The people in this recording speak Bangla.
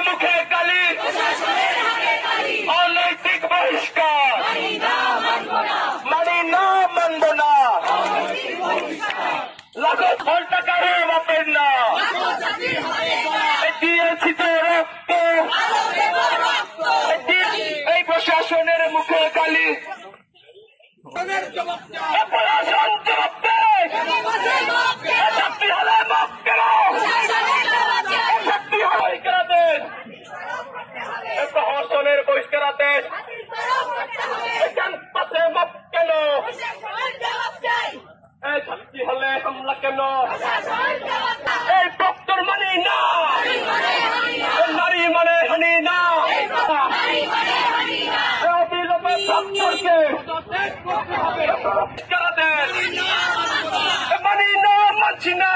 মুখে কালি অনৈতিক বহিষ্কার মানি না মানব না লাখো টাকার মাপের না দিয়েছি তো রক্ত এই প্রশাসনের মুখে কালি প্রশাসন জবাব দেয় শক্তি হলে মাপ কেন শক্তি হয় কেরাতেন প্রশাসনের বহিষ্কার আদেশ ক্যাম্পাসে মাপ কেন এই শক্তি হলে হামলা কেন এই প্রক্টর মানি না নারী মানে হানি না অবিলম্বে প্রক্টরকে মানি না মানছি না